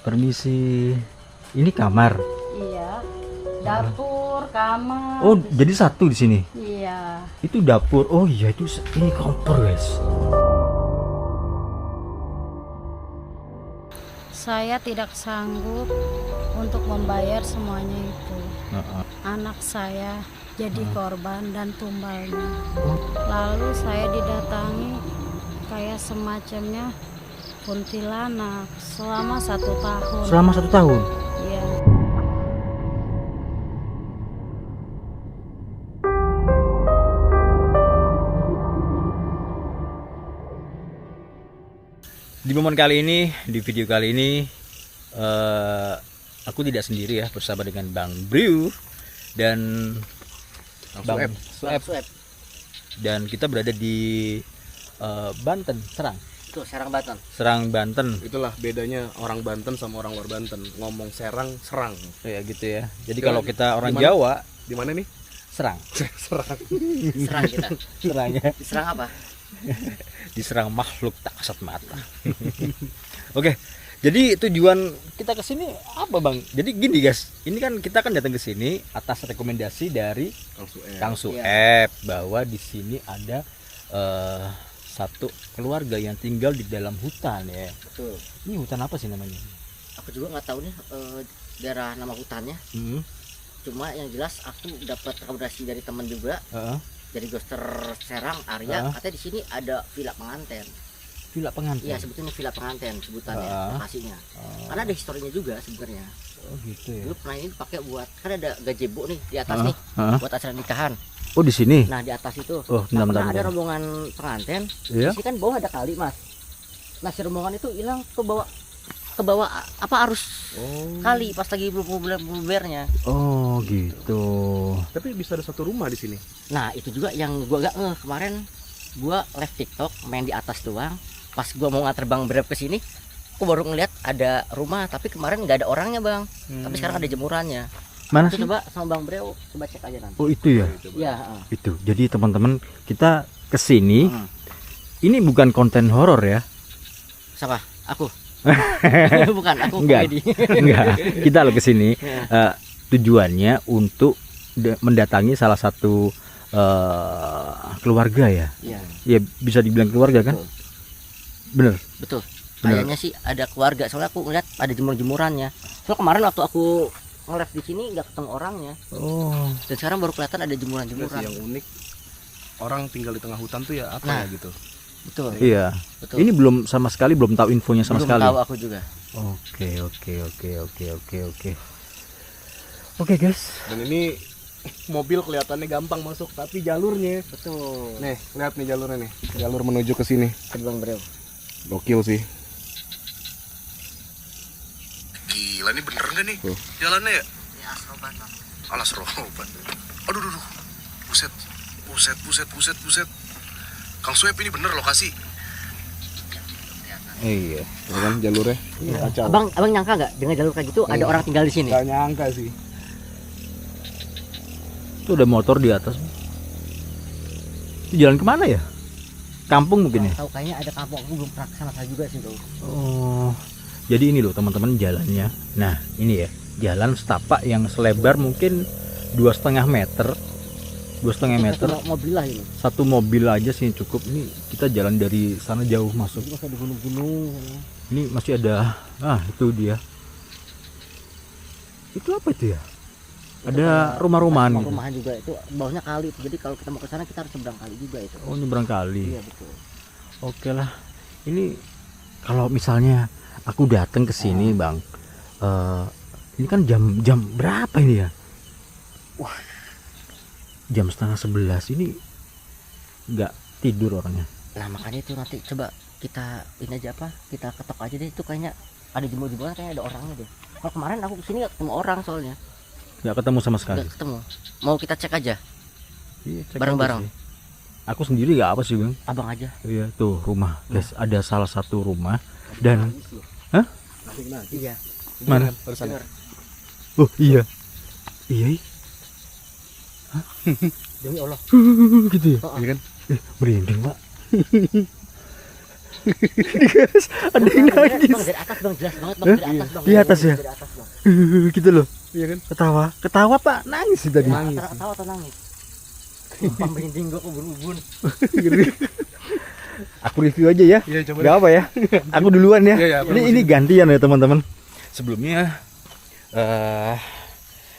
Permisi. Ini kamar. Iya. Dapur, kamar. Oh, jadi satu di sini. Iya. Itu dapur. Oh iya, itu ini kompor, guys. Saya tidak sanggup untuk membayar semuanya itu. Anak saya jadi korban dan tumbalnya. Lalu saya didatangi kayak semacamnya kuntilanak selama 1 tahun. Selama 1 tahun. Iya. Di momen kali ini, di video kali ini, aku tidak sendiri ya, bersama dengan Bang Brew dan Bang Sueb. Dan kita berada di Banten, Serang. Itu Serang Banten. Serang Banten. Itulah bedanya orang Banten sama orang luar Banten. Ngomong Serang, Serang. Ya gitu ya. Jadi Sekarang kalau kita orang dimana? Jawa, Di mana nih? Serang. Serang. Serang kita. Serangnya Diserang apa? diserang makhluk tak kasat mata. Oke. Jadi tujuan kita ke sini apa, Bang? Jadi gini, guys. Ini kan kita kan datang ke sini atas rekomendasi dari Kang Sueb bahwa di sini ada satu keluarga yang tinggal di dalam hutan ya. Betul. Ini hutan apa sih namanya? Aku juga nggak tahu nih daerah nama hutannya. Cuma yang jelas aku dapat rekomendasi dari teman juga. Dari Goster Serang Arya, katanya di sini ada villa pengantin. Villa pengantin. Iya, sebetulnya villa pengantin sebutannya, lokasinya. Karena ada historinya juga sebenarnya. Oh gitu ya. Dulu pernah ini dipakai buat, kan ada gazebo nih di atas nih, buat acara nikahan. Oh di sini. Nah di atas itu, Oh, nah, bentar, pernah ada bentar. rombongan pengantin. Iya. Di sini kan bawah ada kali, Mas. Nah si rombongan itu hilang ke bawah apa arus kali pas lagi bubernya. Oh gitu. Tapi bisa ada satu rumah di sini. Nah itu juga yang gua gak kemarin gua live TikTok main di atas doang. Pas gua mau nganter Bang Brep ke sini, aku baru ngeliat ada rumah tapi kemarin nggak ada orangnya, Bang. Tapi sekarang ada jemurannya. Mana Itu sih? coba sama Bang Breo, coba cek aja nanti. Oh itu ya. Iya, Itu. Jadi teman-teman kita kesini. Ini bukan konten horor ya. siapa? Aku. Bukan, aku Enggak. komedi. Enggak. Kita lo kesini tujuannya untuk mendatangi salah satu keluarga ya. Iya, Ya bisa dibilang keluarga kan? Bener. betul. Bener. Kayaknya sih ada keluarga, soalnya aku ngeliat ada jemur-jemurannya. Soalnya kemarin waktu aku nge-live di sini nggak ketemu orangnya. Oh. Dan sekarang baru kelihatan ada Terus jemuran-jemuran. yang unik, orang tinggal di tengah hutan tuh ya apa Nah. ya gitu. Betul. Iya. Betul. Ini belum sama sekali belum tahu infonya sama belum sekali. tahu aku juga. Oke guys. Dan ini mobil kelihatannya gampang masuk, tapi jalurnya. Betul. Nih, lihat nih jalurnya nih. Jalur menuju ke sini. Ke Bang Breo. Gokil sih. Gila nih bener gak nih Tuh. jalannya ya? Ya, Asroban, Bang. Alas roban. Aduh, duh. Buset. Kang Sueb ini bener lokasi. Iya. Ya kan jalurnya. Kacau. Abang nyangka nggak dengan jalur kayak gitu ada orang tinggal di sini? Gak nyangka sih. Itu ada motor di atas. Itu jalan kemana ya? Kampung mungkin ya? Tahu kayaknya ada kampung, aku belum pernah kesana juga sih tuh. Oh. Jadi ini loh teman-teman jalannya. Nah ini ya jalan setapak yang selebar mungkin 2,5 meter. 2,5 meter. Mobil lah ini. Satu mobil aja sih cukup. Ini kita jalan dari sana jauh masuk. Ini masih ada gunung-gunung. Ini masih ada. Itu dia. Itu apa itu ya? Ada rumah-rumahan gitu. Rumahan juga itu bawahnya kali. Jadi kalau kita mau ke sana kita harus seberang kali juga itu. Oh nyebrang kali. Iya betul. Oke lah. Ini kalau misalnya aku datang ke sini, Bang. Ini kan jam berapa ini ya? Wah. Jam 10:30 ini nggak tidur orangnya. Nah makanya itu nanti coba kita ini aja apa? Kita ketok aja deh, itu kayaknya ada jemur-jemuran, kayaknya ada orangnya deh. Kalau kemarin aku kesini nggak ketemu orang soalnya. Nggak ketemu sama sekali. Nggak ketemu. Mau kita cek aja Iya, cek bareng-bareng. aja sih. Aku sendiri nggak apa sih, Bang. Abang aja. Iya tuh rumah, guys. Ada salah satu rumah dan Iya. mana? Bener. Oh iya. Iya. Demi Allah. Gitu ya. Oh, Iya kan? Merinding, Pak. Guys, ada yang nangis. Bang, dari atas bang, jelas banget bang, dari atas bang. Di atas ya? Dari atas bang. Gitu loh. Iya kan? Ketawa Pak, nangis sih tadi. Nangis. Tahu atau nangis? Sumpah merinding gua ubun-ubun. Aku review aja ya. Iya, coba. Gak apa ya. Aku duluan ya. Iya, iya, ini gantian ya teman-teman. Sebelumnya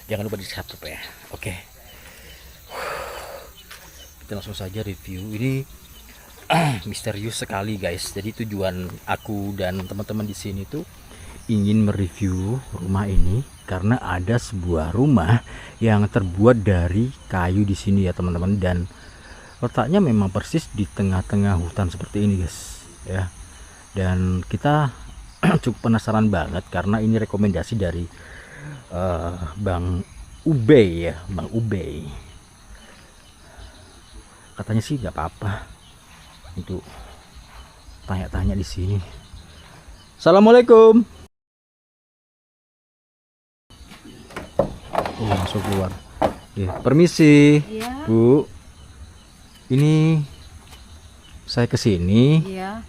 jangan lupa di-subscribe ya. Oke. Kita langsung saja review. Ini misterius sekali guys. Jadi tujuan aku dan teman-teman di sini tuh ingin mereview rumah ini karena ada sebuah rumah yang terbuat dari kayu di sini ya teman-teman, dan letaknya memang persis di tengah-tengah hutan seperti ini guys ya. Dan kita cukup penasaran banget karena ini rekomendasi dari Bang Ubey ya, Bang Ubey. Katanya sih nggak apa-apa untuk tanya-tanya di sini. Assalamualaikum. Oh, masuk keluar. Ya, permisi, Iya. Bu. Ini saya kesini Iya.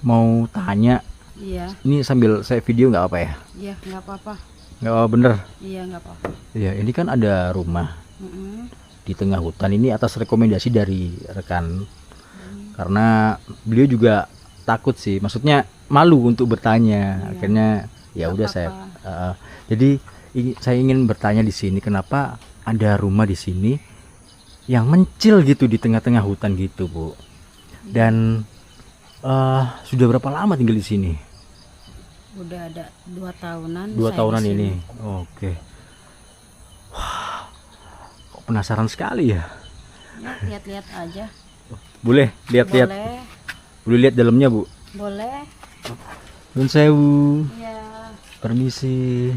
mau tanya. Iya. Ini sambil saya video nggak apa ya? Iya, nggak apa-apa. Nggak apa bener. Iya, nggak apa-apa. Ya, ini kan ada rumah Mm-mm. di tengah hutan ini atas rekomendasi dari rekan. Karena beliau juga takut sih, maksudnya malu untuk bertanya. Iya. Akhirnya ya Nggak udah apa-apa. saya. Jadi saya ingin bertanya di sini, kenapa ada rumah di sini yang mencil gitu di tengah-tengah hutan gitu, Bu. Dan sudah berapa lama tinggal di sini? Udah ada 2 tahunan. 2 saya tahunan di sini. ini. Oke. Wah, kok penasaran sekali ya. Ya, lihat-lihat aja. Boleh lihat-lihat. Boleh. Boleh lihat dalamnya, Bu. Boleh. Nun sewu. Iya. Permisi.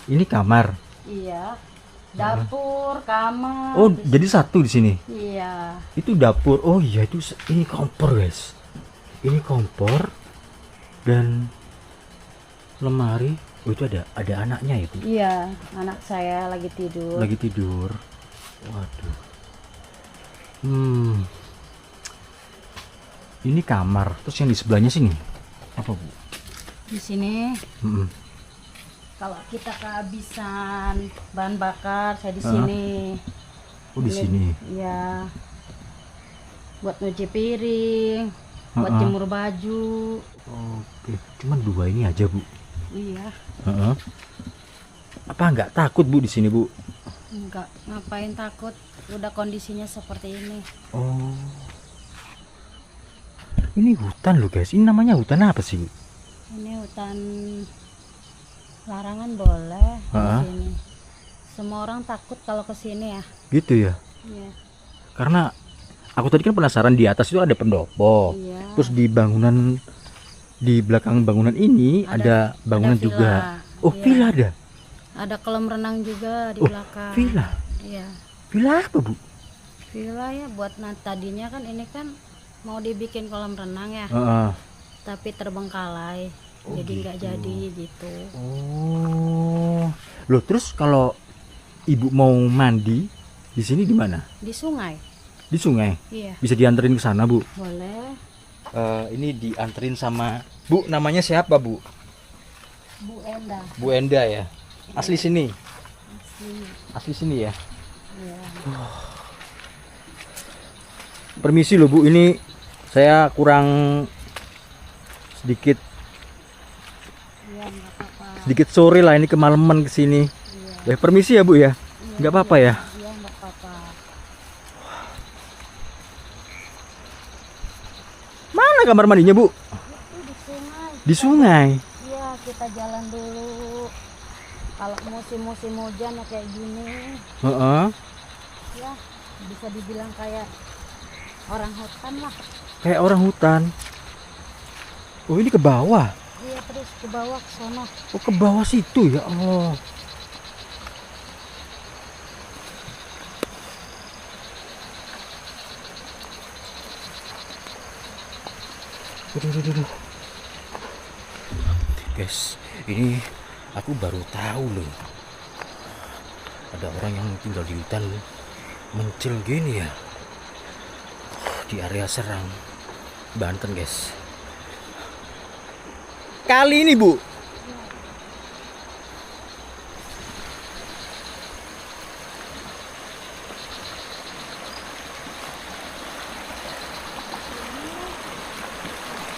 Ini kamar. Iya. Dapur, kamar. Oh, jadi satu di sini. Iya. Itu dapur. Oh iya, itu ini kompor, guys. Ini kompor dan lemari. Oh, itu ada anaknya itu. Iya, anak saya lagi tidur. Lagi tidur. Waduh. Ini kamar. Terus yang di sebelahnya sini apa, Bu? Di sini Mm-mm. kalau kita kehabisan bahan bakar, saya di sini. Oh, di sini. Iya. Buat nyuci piring, buat jemur baju. Oke, cuman 2 ini aja, Bu. Iya. Heeh. Apa nggak takut, Bu, di sini, Bu? Enggak, ngapain takut? Udah kondisinya seperti ini. Oh. Ini hutan loh, guys. Ini namanya hutan apa sih, Bu? Ini hutan larangan boleh di Ha-ha. sini. Semua orang takut kalau ke sini ya. Gitu ya. Iya. Karena aku tadi kan penasaran, di atas itu ada pendopo. Iya. Terus di bangunan, di belakang bangunan ini ada bangunan villa. juga. Oh, Iya. villa ada. Ada kolam renang juga di Oh, belakang. villa. Iya. Villa apa, Bu? Villa ya buat tadinya kan ini kan mau dibikin kolam renang ya, Heeh. tapi terbengkalai. Oh, jadi nggak gitu. jadi gitu. Oh. Loh, terus kalau Ibu mau mandi di sini di mana? Di sungai. Di sungai. Iya, Bisa dianterin ke sana, Bu? boleh. Ini dianterin sama Bu, namanya siapa, Bu? Bu Enda. Bu Enda ya. Asli sini. Sini. Asli sini ya. Iya. Permisi loh, Bu, ini saya kurang sedikit Iya, nggak apa-apa. sedikit sore lah, ini kemalaman ke sini. Iya. Permisi ya, Bu ya. Iya, Nggak apa-apa ya. Iya, nggak apa-apa. Mana kamar mandinya, Bu? Itu di sungai. Di sungai. Iya, kita jalan dulu. Kalau musim-musim hujan ya kayak gini, Heeh. ya bisa dibilang kayak orang hutan lah. Kayak orang hutan. Oh, ini ke bawah. Iya, terus ke bawah ke sana. Oh, ke bawah situ ya Allah. Aduh. Guys, ini aku baru tahu loh. Ada orang yang tinggal di hutan mencil gini ya. Di area Serang. Banten guys. Kali ini Bu,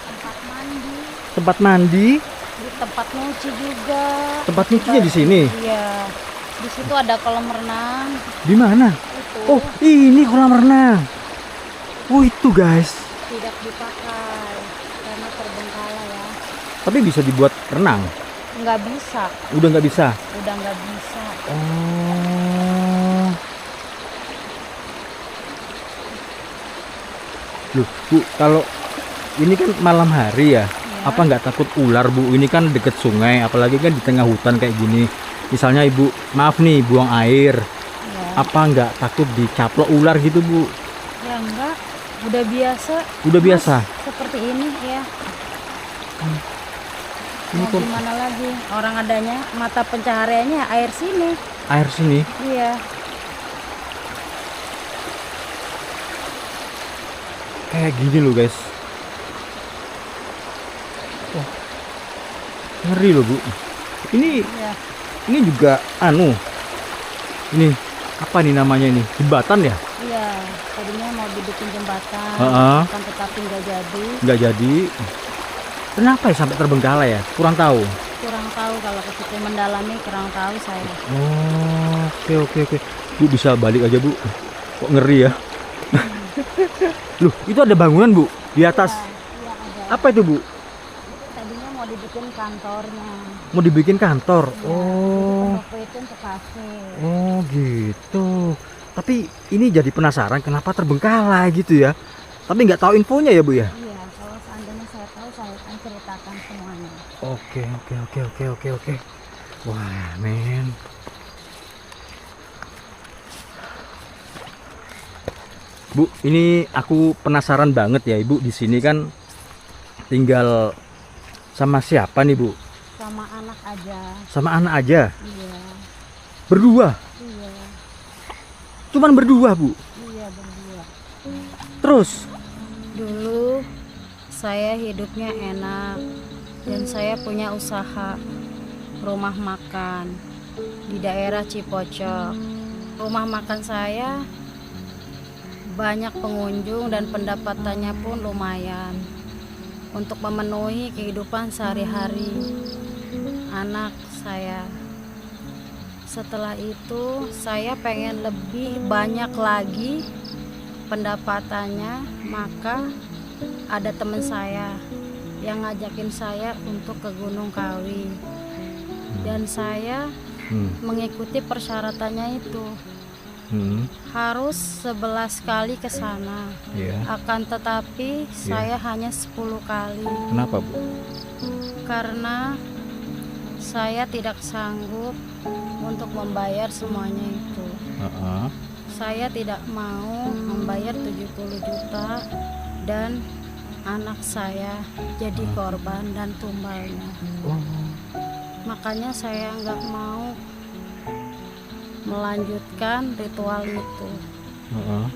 Tempat mandi, tempat mandi, di tempat nyuci juga. tempat nyucinya di sini. Iya. Di situ ada kolam renang. Di mana? Itu Oh, ini kolam renang. Oh, itu guys. tidak dipakai karena terbengkalai ya. Tapi bisa dibuat renang. Nggak bisa, Udah nggak bisa. udah nggak bisa. Oh. Loh, Bu, kalau ini kan malam hari ya. Apa nggak takut ular, Bu? Ini kan deket sungai, apalagi kan di tengah hutan kayak gini. Misalnya Ibu, maaf nih, buang air. Ya, Apa nggak takut dicaplok ular gitu, Bu? ya enggak. Udah biasa. Udah biasa. Seperti ini ya. Ini Mau kok gimana lagi? Orang adanya mata pencahariannya air sini. air sini. Iya. Kayak gini loh, guys. Wah. Ngeri loh, Bu. Ini Iya. ini juga anu. Ini apa nih namanya ini? Jembatan ya? Iya. Tadinya mau dibikin jembatan, Heeh. kan tetapi nggak jadi. Nggak jadi. Kenapa ya sampai terbengkalai ya? Kurang tahu. Kurang tahu kalau ke situ mendalami, kurang tahu saya. Oh, oke. Bu bisa balik aja, Bu. Kok ngeri ya? Loh, itu ada bangunan, Bu, di atas. Iya ada. Apa itu, Bu? Tadinya mau dibikin kantornya. Mau dibikin kantor. Iya, Oh. Toko itu untuk kafe. Oh, gitu. Tapi ini jadi penasaran kenapa terbengkalai gitu ya. Tapi nggak tahu infonya ya, Bu ya. Iya, kalau seandainya saya tahu saya akan ceritakan semuanya. Oke. Wah, men. Bu, ini aku penasaran banget ya, Ibu. Di sini kan tinggal sama siapa nih, Bu? Sama anak aja. Sama anak aja. Iya, Berdua. iya, Cuman berdua, Bu. iya berdua. Terus, Dulu saya hidupnya enak dan saya punya usaha rumah makan di daerah Cipocok. Rumah makan saya banyak pengunjung dan pendapatannya pun lumayan untuk memenuhi kehidupan sehari-hari anak saya. Setelah itu saya pengen lebih banyak lagi pendapatannya, maka ada teman saya yang ngajakin saya untuk ke Gunung Kawi dan saya mengikuti persyaratannya itu harus 11 kali ke sana. ya. Akan tetapi saya hanya 10 kali Kenapa, Bu? karena saya tidak sanggup untuk membayar semuanya itu. Heeh. Saya tidak mau membayar 70 juta dan anak saya jadi korban dan tumbalnya. Oh. Makanya saya nggak mau melanjutkan ritual itu. Heeh.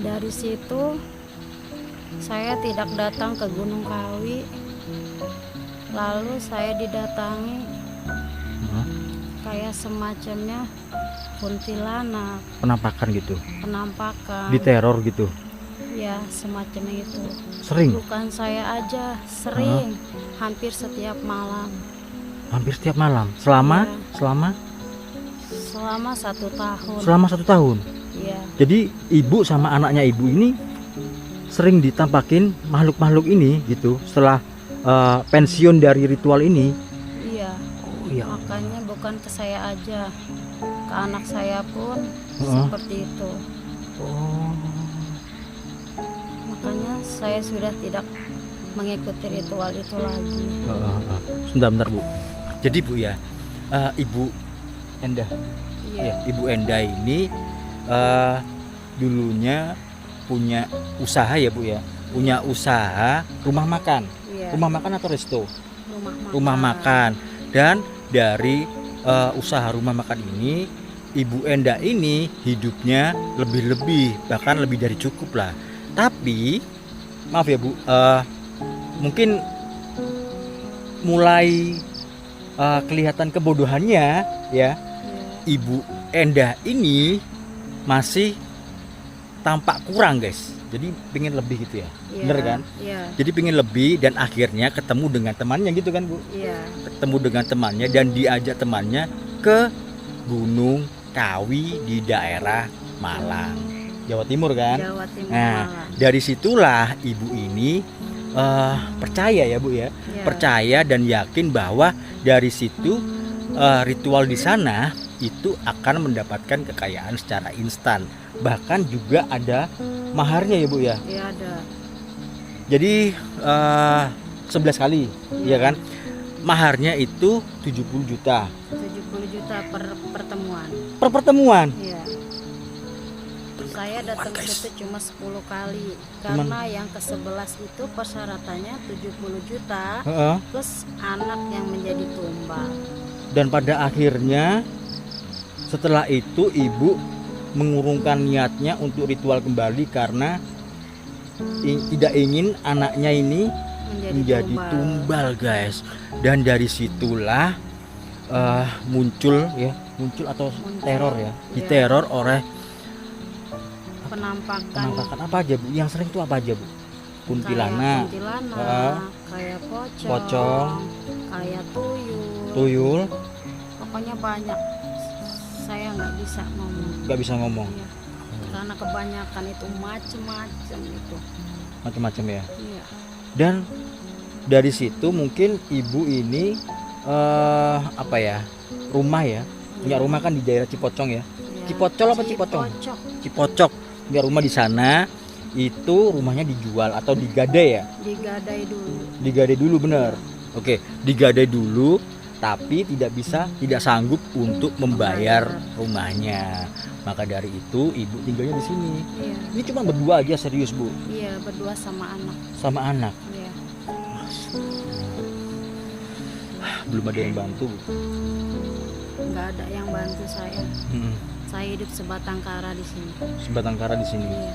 Dari situ saya tidak datang ke Gunung Kawi. Lalu saya didatangi Heeh. kayak semacamnya kuntilanak, Penampakan gitu. penampakan. Diteror gitu. Ya, semacamnya itu. Sering. Bukan saya aja, sering, hampir setiap malam. Hampir setiap malam. Selama Iya. Selama 1 tahun. selama 1 tahun. Iya, Jadi ibu sama anaknya ibu ini sering ditampakin makhluk-makhluk ini gitu setelah pensiun dari ritual ini. iya. Oh iya. Makanya bukan ke saya aja, ke anak saya pun Heeh. seperti itu. Oh. Makanya saya sudah tidak mengikuti ritual itu lagi. Sebentar, Bu. Jadi Bu ya, Ibu Endah, Iya, ya, Ibu Endah ini dulunya punya usaha ya, Bu ya. Punya usaha rumah makan. iya. Rumah makan atau resto? Rumah Makan. Dan dari usaha rumah makan ini, Ibu Endah ini hidupnya lebih-lebih, bahkan lebih dari cukup lah. Tapi maaf ya Bu, mungkin mulai kelihatan kebodohannya ya. Ibu Endah ini masih tampak kurang guys. Jadi pengen lebih gitu ya, bener kan? Iya. Jadi pengen lebih dan akhirnya ketemu dengan temannya gitu kan Bu. Iya. Ketemu dengan temannya dan diajak temannya ke Gunung Kawi di daerah Malang, Jawa Timur kan? Jawa Timur. Nah, Malang. dari situlah ibu ini percaya ya Bu ya, Iya. percaya dan yakin bahwa dari situ ritual di sana itu akan mendapatkan kekayaan secara instan. Bahkan juga ada maharnya ya Bu ya. Iya ada. Jadi 11 kali, ya kan? Maharnya itu 70 juta 70 juta per pertemuan. per pertemuan. Iya. Saya datang ke situ cuma 10 kali karena yang ke-11 itu persyaratannya 70 juta Heeh. plus anak yang menjadi tumbal. Dan pada akhirnya setelah itu ibu mengurungkan niatnya untuk ritual kembali karena tidak ingin anaknya ini menjadi tumbal guys. Dan dari situlah muncul atau teror ya, diteror oleh penampakan apa aja Bu? Yang sering itu apa aja Bu? Kuntilanak, kayak pocong, pocong, kayak tuyul, tuyul, pokoknya banyak. Saya nggak bisa ngomong. nggak bisa ngomong, Iya. Karena kebanyakan itu macem-macem itu. macam-macam ya. Iya. Dan dari situ mungkin ibu ini apa ya, rumah ya, punya rumah kan di daerah Cipocong ya. Iya. Cipocol apa Cipocong? Cipocok. Cipocok, punya rumah di sana. Itu rumahnya dijual atau digadai ya? Digadai dulu. Digadai dulu bener. Oke, digadai dulu, tapi tidak sanggup untuk membayar rumahnya. Maka dari itu ibu tinggalnya di sini. Iya. Ini cuma berdua aja, serius Bu, Iya, berdua sama anak. sama anak. Iya. Belum ada yang bantu Bu. Nggak ada yang bantu saya. Mm-mm. Saya hidup sebatang kara di sini. Sebatang kara di sini. Iya.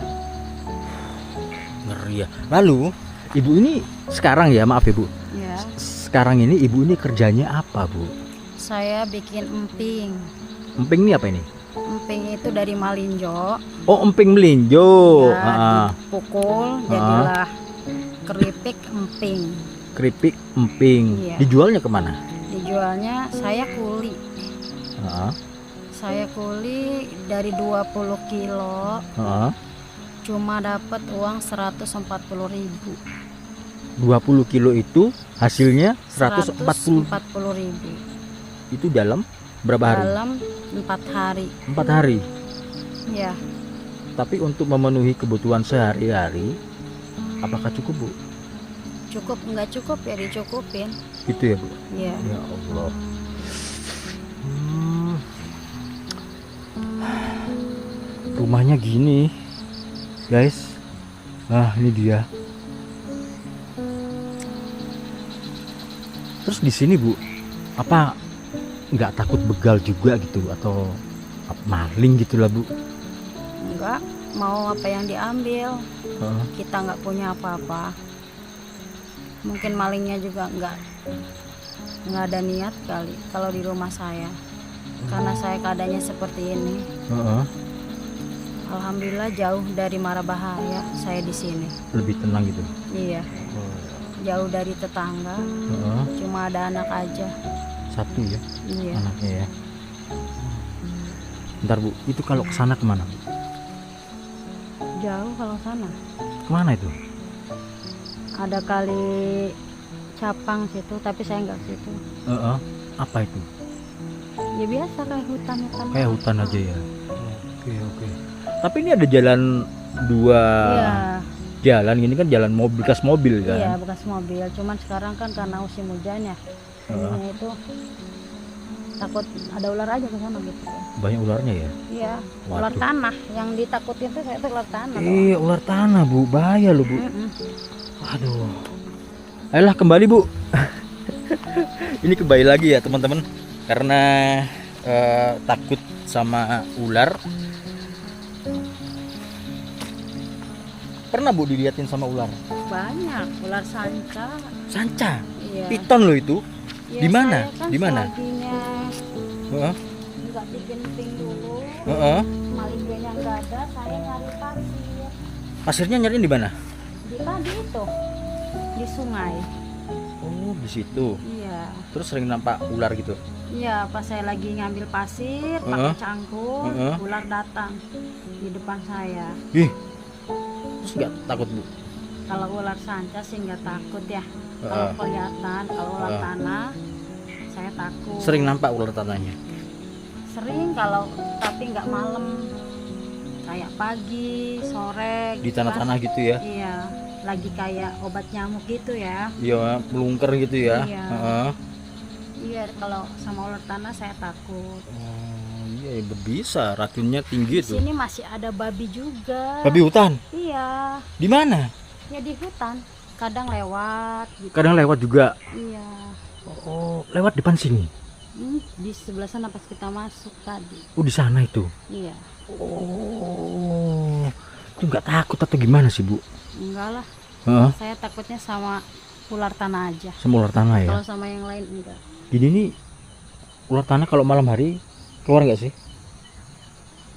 Ngeri ya. Lalu ibu ini sekarang ya, maaf ya Bu. Ya. Sekarang ini ibu ini kerjanya apa Bu? Saya bikin emping. Emping ini apa ini? Emping itu dari malinjo. Oh, emping melinjo. Ya, dipukul jadilah keripik emping. Keripik emping. Iya. Dijualnya kemana? Dijualnya saya kuli. Heeh. Saya kuli dari 20 kilo. Heeh. Cuma dapat uang 140.000. 20 kilo itu hasilnya 140. 140.000 Itu dalam berapa hari? dalam 4 hari. 4 hari. Ya, Tapi untuk memenuhi kebutuhan sehari-hari apakah cukup Bu? cukup nggak cukup ya dicukupin. Gitu ya Bu? Ya, Ya Allah. Rumahnya gini, guys. Nah, ini dia. Terus di sini Bu, apa nggak takut begal juga gitu atau maling gitulah Bu? enggak mau apa yang diambil. Heeh. Kita nggak punya apa-apa. Mungkin malingnya juga nggak ada niat kali kalau di rumah saya. Karena saya keadaannya seperti ini. Heeh. Alhamdulillah jauh dari mara bahaya saya di sini. Lebih tenang gitu. Iya, jauh dari tetangga. Heeh. Cuma ada anak aja. Satu ya Iya. anaknya ya. Bentar Bu, itu kalau ke sana kemana Bu? Jauh kalau sana. Kemana itu? Ada kali Capang situ, tapi saya nggak ke situ. Heeh. Apa itu? Ya biasa kayak hutan. Kayak hutan aja ya. Oke oke. Tapi ini ada jalan dua Iya, jalan gini kan, jalan mobil, bekas mobil kan? iya bekas mobil. Cuman sekarang kan karena musim hujan ya, ininya itu takut ada ular aja ke sana gitu. Banyak ularnya ya? Iya, ular Waduh. tanah. Yang ditakutin tuh saya tuh ular tanah. Iya ular tanah Bu, bahaya loh Bu. Mm-mm. Aduh. Ayolah kembali Bu. Ini kembali lagi ya teman-teman, karena takut sama ular. Pernah Bu diliatin sama ular? Banyak ular sanca. Sanca. Iya. Piton loh itu. Iya, Di mana? saya kan Di mana? selaginya Heeh. nggak digenting dulu, Heeh. malingganya nggak ada, saya nyari pasir. Pasirnya nyariin di mana? Di tadi itu, di sungai. Oh, di situ. Iya. Terus sering nampak ular gitu. Iya, pas saya lagi ngambil pasir, pakai Heeh. cangkul, Heeh. ular datang di depan saya. Ih. Terus nggak takut Bu? Kalau ular sanca sih nggak takut ya. Kalau kelihatan, kalau ular tanah, saya takut. Sering nampak ular tanahnya. Sering kalau, tapi nggak malam. Kayak pagi, sore. Di gitu kan. tanah-tanah gitu ya. Iya, lagi kayak obat nyamuk gitu ya. Iya, melungker gitu ya. Iya. Heeh. Iya, kalau sama ular tanah saya takut. Oh, iya bisa, racunnya tinggi Di tuh. sini masih ada babi juga. Babi hutan. Iya, Di mana? ya di hutan. Kadang lewat gitu. Kadang lewat juga. Iya. Oh, lewat depan sini. Di sebelah sana pas kita masuk tadi. Oh, di sana itu. Iya. Oh, itu nggak takut atau gimana sih Bu? Enggak lah. Heeh. Saya takutnya sama ular tanah aja. Sama ular tanah ya. Kalau sama yang lain enggak. Gini nih, ular tanah kalau malam hari keluar nggak sih?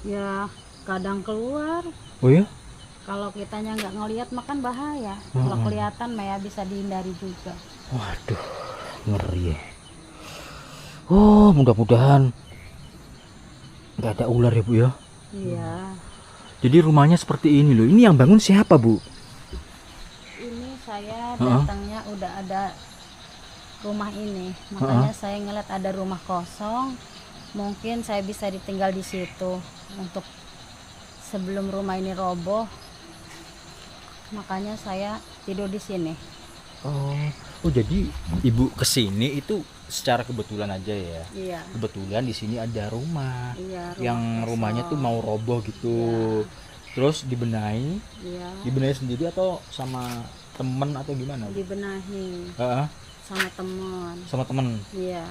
Ya, kadang keluar. Oh ya? Kalau kitanya nggak ngelihat makan bahaya. Kalau kelihatan mah ya bisa dihindari juga. Waduh, ngeri ya. Oh, mudah-mudahan nggak ada ular ya Bu ya. Iya. Jadi rumahnya seperti ini loh. Ini yang bangun siapa Bu? Ini saya datangnya udah ada rumah ini. Makanya saya ngeliat ada rumah kosong. Mungkin saya bisa ditinggal di situ untuk sebelum rumah ini roboh. Makanya saya tidur di sini. Oh jadi Ibu kesini itu secara kebetulan aja ya. Iya. Kebetulan di sini ada rumah. Iya. Yang rumahnya tuh mau roboh gitu. Terus dibenahi, Iya. dibenahi sendiri atau sama temen atau gimana? Dibenahi Heeh, sama teman. sama temen. Iya.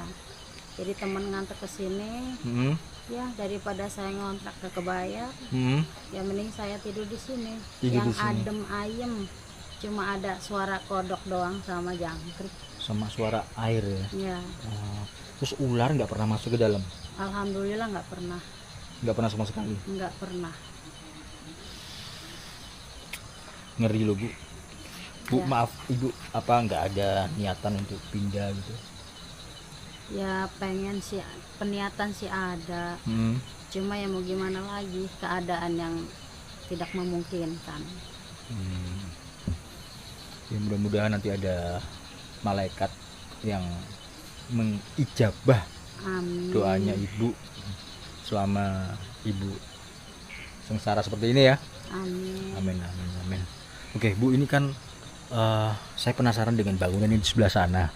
Jadi teman nganter ke sini. Hmm, Ya daripada saya ngontrak ke Kebayan, hmm. ya mending saya tidur di sini. Tidur Yang di sini. adem ayem. Cuma ada suara kodok doang sama jangkrik. Sama suara air ya. Ya, Oh, terus ular nggak pernah masuk ke dalam? alhamdulillah nggak pernah, Nggak pernah sama sekali. nggak pernah. Ngeri loh Bu. Bu Ya. maaf Ibu, apa nggak ada niatan untuk pindah gitu? Ya pengen sih, peniatan sih ada. Hmm. Cuma ya mau gimana lagi, keadaan yang tidak memungkinkan. Ya mudah-mudahan nanti ada malaikat yang mengijabah Amin. doanya Ibu selama Ibu sengsara seperti ini ya. Amin. Amin, amin, amin. Oke Bu, ini kan saya penasaran dengan bangunan ini di sebelah sana.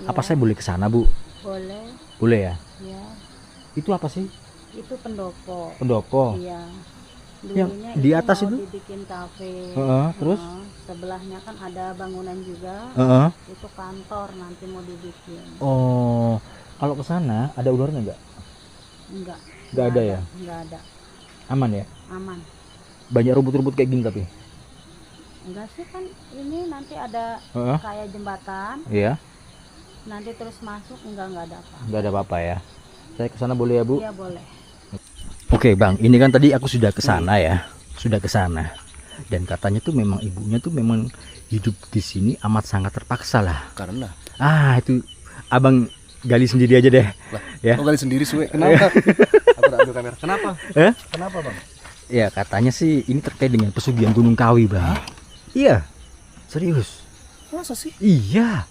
Apa saya boleh ke sana Bu? Boleh, Boleh ya? ya. Itu apa sih? Itu pendopo. Pendopo. Iya. Yang Dulunya di atas mau itu? dibikin kafe. Terus? Sebelahnya kan ada bangunan juga. Heeh. Itu kantor nanti mau dibikin. Oh, kalau ke sana ada ularnya nggak? Enggak. Nggak ada ya? Enggak ada. Aman ya? Aman. Banyak rumput-rumput kayak gini tapi. Enggak sih kan ini nanti ada Heeh. kayak jembatan. Iya. Nanti terus masuk enggak ada apa. Nggak ada apa-apa ya. Saya ke sana boleh ya Bu? Iya boleh. Oke Bang, ini kan tadi aku sudah ke sana ya, sudah ke sana. Dan katanya tuh memang ibunya tuh memang hidup di sini amat sangat terpaksa lah. Karena Itu Abang gali sendiri aja deh. Ya. kau kali sendiri suwe. Kenapa? Aku tak ambil kamera. Kenapa? Eh? Kenapa bang? Ya katanya sih ini terkait dengan pesugihan Gunung Kawi Bang. Iya, serius. Masa sih? Iya.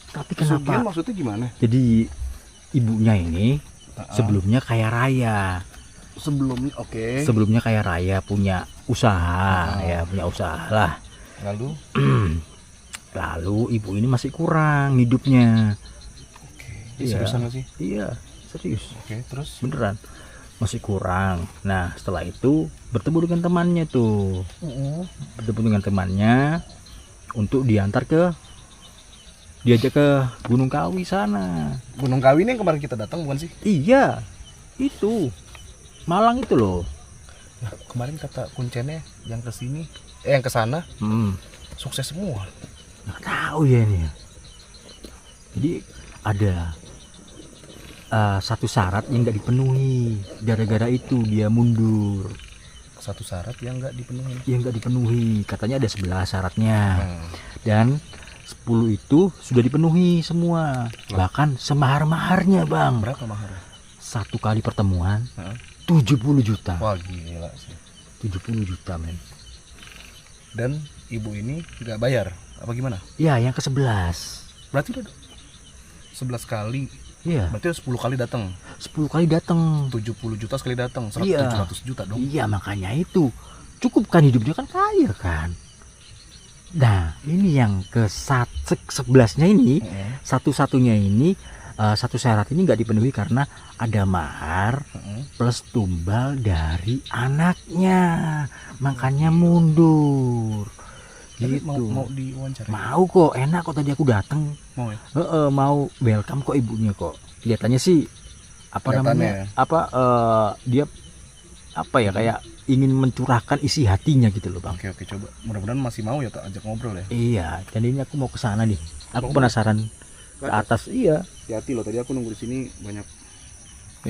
Tapi Pesugihan kenapa? maksudnya gimana? Jadi ibunya ini sebelumnya kaya raya. Sebelumnya oke. Sebelumnya kaya raya, punya usaha ya, punya usaha lah. Lalu Lalu ibu ini masih kurang hidupnya. ini seriusan nggak sih? Iya, serius. Oke, terus Beneran. Masih kurang. Nah, setelah itu bertemu dengan temannya tuh. Bertemu dengan temannya untuk diajak ke Gunung Kawi sana. Gunung Kawi ini yang kemarin kita datang bukan sih? Iya. Itu. Malang itu loh. Nah, kemarin kata kuncennya yang kesini yang ke sana Hmm. sukses semua. Nggak tahu ya ini ya. Jadi ada satu syarat yang nggak dipenuhi, gara-gara itu dia mundur. Satu syarat yang nggak dipenuhi. Yang nggak dipenuhi, katanya ada 11 syaratnya, Hmm. dan 10 itu sudah dipenuhi semua, bahkan semahar-maharnya bang. Berapa maharnya? Satu kali pertemuan Heeh. 70 juta. Wah gila sih. 70 juta men. Dan ibu ini nggak bayar apa gimana? Ya yang ke-11. Berarti udah 11 kali. Iya, Berarti 10 kali datang. 10 kali datang. 70 juta sekali datang. Iya. 700 juta dong. Iya makanya itu cukup kan, hidupnya kan kaya kan. Nah ini yang ke-11-nya ini, Heeh. satu-satunya ini, satu syarat ini nggak dipenuhi karena ada mahar Heeh. plus tumbal dari anaknya, makanya mundur. Tapi Gitu. mau diwawancara. Mau kok, enak kok, tadi aku datang. Mau ya? Mau welcome kok ibunya kok. Kelihatannya sih apa Kelihatannya namanya? Apa dia apa ya, kayak ingin mencurahkan isi hatinya gitu loh bang. Oke coba. Mudah-mudahan masih mau ya tak ajak ngobrol ya. Iya, dan ini aku mau ke sana nih. Aku Mau? penasaran ke atas. Iya. Hati-hati loh, tadi aku nunggu di sini banyak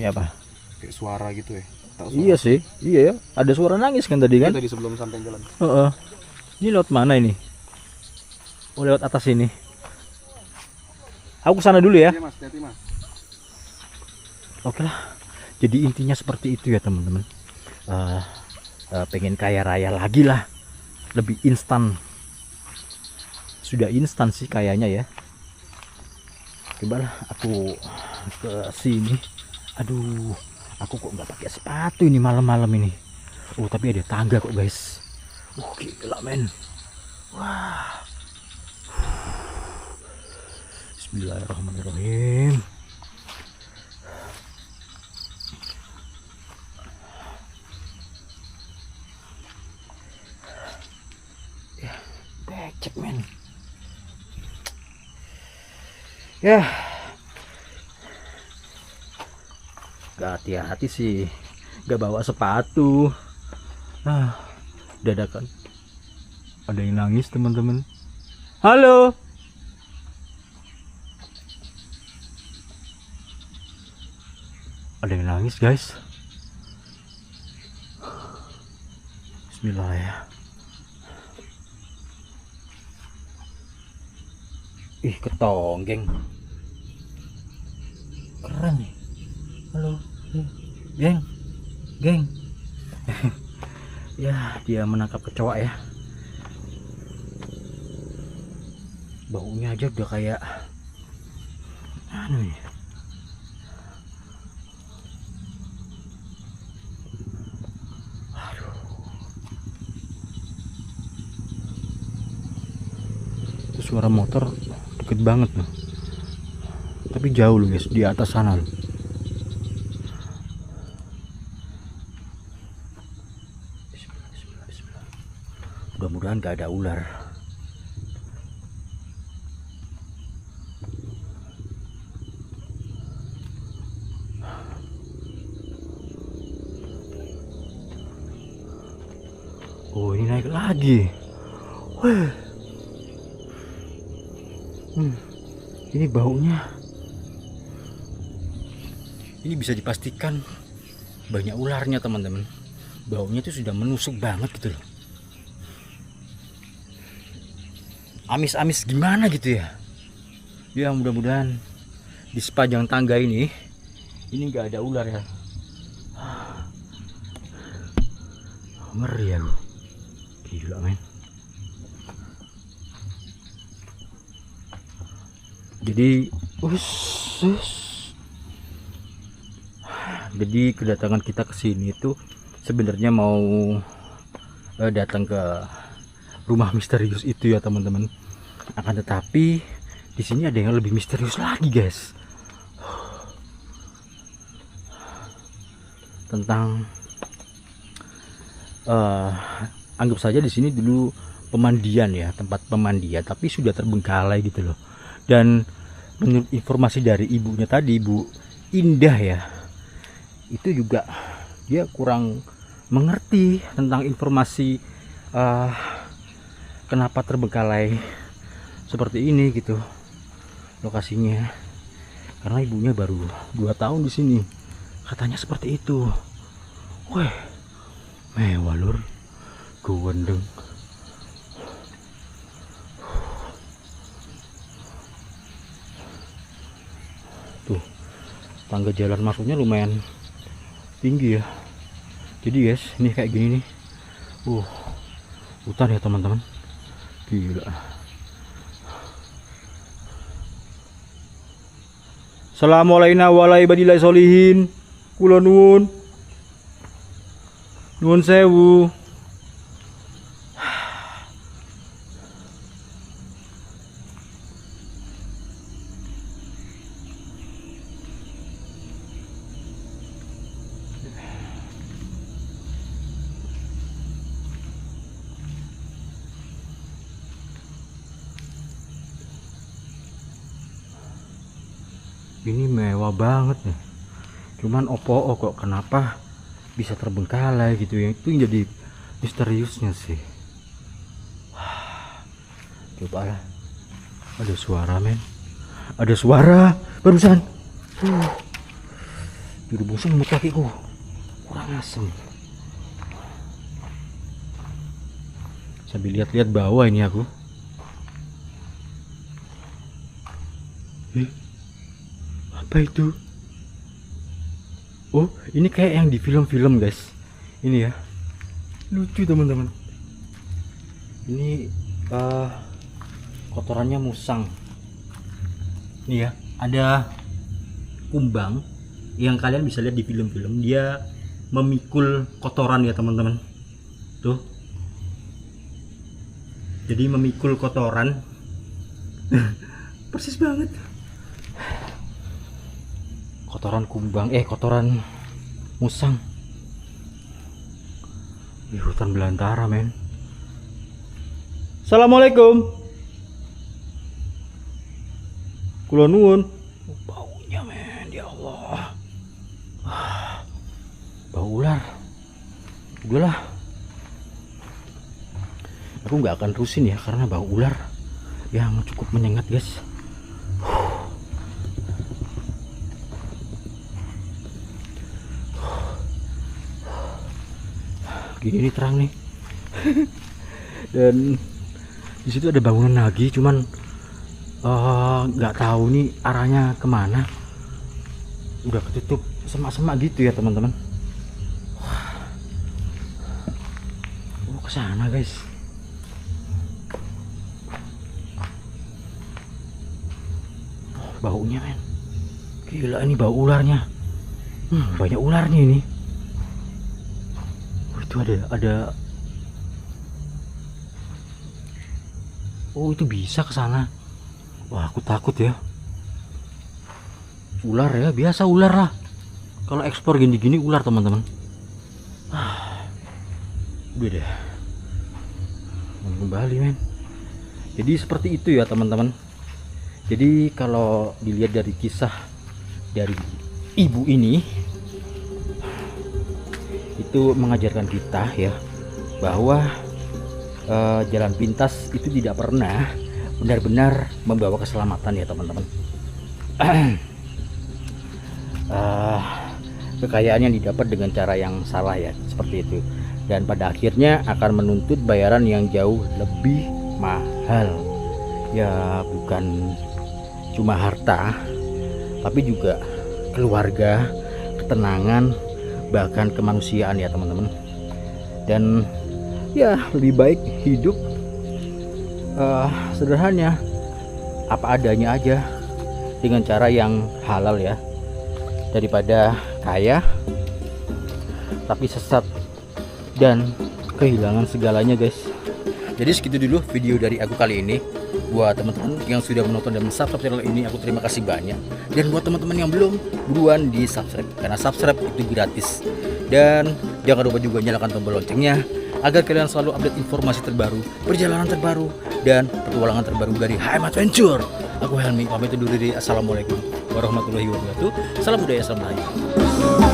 Ini apa? kayak suara gitu ya. Tahu suara? Iya sih. Iya ya. Ada suara nangis kan tadi kan? Tadi sebelum sampai jalan. Heeh. Ini lewat mana ini? Oh lewat atas ini. Aku ke sana dulu ya. Iya mas, hati mas. Oke lah. Jadi intinya seperti itu ya teman-teman. Pengen kaya raya lagi lah, lebih instan. Sudah instan sih kayaknya ya. Coba lah aku ke sini. Aduh, aku kok nggak pakai sepatu ini malam-malam ini. Oh tapi ada tangga kok guys. Gila men. Wah. Bismillahirrahmanirrahim. Ya, becek men. Ya. Gak hati-hati sih. Gak bawa sepatu. Dadakan ada yang nangis teman-teman. Halo. Ada yang nangis guys. Bismillah ya. Ih ketonggeng. Keren nih. Halo. Geng. Geng. Ya dia menangkap kecoa ya. Baunya aja udah kayak anu ya. Aduh. Itu suara motor deket banget loh. Tapi jauh loh guys, di atas sana loh. Mudah-mudahan gak ada ular. Oh ini naik lagi. Wah. Ini baunya. Ini bisa dipastikan banyak ularnya teman-teman. Baunya itu sudah menusuk banget gitu loh. Amis-amis gimana gitu ya. Ya mudah-mudahan di sepanjang tangga ini nggak ada ular ya. Ngeri ya lu. Gila men. Jadi jadi kedatangan kita ke sini itu sebenarnya mau datang ke rumah misterius itu ya teman-teman. Akan tetapi di sini ada yang lebih misterius lagi guys. Tentang anggap saja di sini dulu pemandian ya, tempat pemandian, tapi sudah terbengkalai gitu loh. Dan menurut informasi dari ibunya tadi, Bu Indah ya, itu juga dia kurang mengerti tentang informasi kenapa terbengkalai seperti ini gitu lokasinya, karena ibunya baru 2 tahun di sini katanya seperti itu. Wah, mewah lur, gowendeng. Tuh, tangga jalan masuknya lumayan tinggi ya. Jadi guys, ini kayak gini nih. Hutan ya teman-teman. Gila. Assalamualaikum warahmatullahi wabarakatuh. Kula nuwun. Nuwun sewu. Ini mewah banget nih, cuman opo kok kenapa bisa terbengkalai gitu ya, itu yang jadi misteriusnya sih. Coba lah, ada suara men, ada suara barusan. Jadi bosan menurut kakiku, kurang asem. Sambil lihat-lihat bawah ini aku. Apa itu? Oh, ini kayak yang di film-film guys. Ini ya, lucu teman-teman. Ini kotorannya musang. Ini ya, ada kumbang yang kalian bisa lihat di film-film. Dia memikul kotoran ya teman-teman. Tuh, jadi memikul kotoran. Persis banget. Kotoran kumbang, kotoran musang di hutan belantara men. Assalamualaikum. Kula nuwun. Baunya men, ya Allah. Bau ular. Udahlah, aku nggak akan terusin ya karena bau ular yang cukup menyengat guys. Gini terang nih. Dan di situ ada bangunan lagi, cuman nggak tahu nih arahnya kemana. Udah ketutup semak-semak gitu ya teman-teman. Ke sana guys. Baunya men, gila ini bau ularnya. Banyak ularnya ini. Itu ada. Oh, itu bisa ke sana. Wah, aku takut ya. Ular ya, biasa ular lah. Kalau ekspor gini-gini ular teman-teman. Udah deh. Kembali men. Jadi seperti itu ya teman-teman. Jadi kalau dilihat dari kisah dari ibu ini, itu mengajarkan kita ya bahwa jalan pintas itu tidak pernah benar-benar membawa keselamatan ya teman-teman. Kekayaan yang didapat dengan cara yang salah ya seperti itu, dan pada akhirnya akan menuntut bayaran yang jauh lebih mahal ya, bukan cuma harta tapi juga keluarga, ketenangan, bahkan kemanusiaan ya teman-teman. Dan ya lebih baik hidup sederhana, apa adanya aja dengan cara yang halal ya, daripada kaya tapi sesat dan kehilangan segalanya guys. Jadi segitu dulu video dari aku kali ini. Buat teman-teman yang sudah menonton dan subscribe channel ini, aku terima kasih banyak. Dan buat teman-teman yang belum, buruan di subscribe, karena subscribe itu gratis. Dan jangan lupa juga nyalakan tombol loncengnya agar kalian selalu update informasi terbaru, perjalanan terbaru, dan petualangan terbaru dari HM Adventure. Aku Helmi, pamit undur diri. Assalamualaikum warahmatullahi wabarakatuh. Salam budaya, salam rahayu.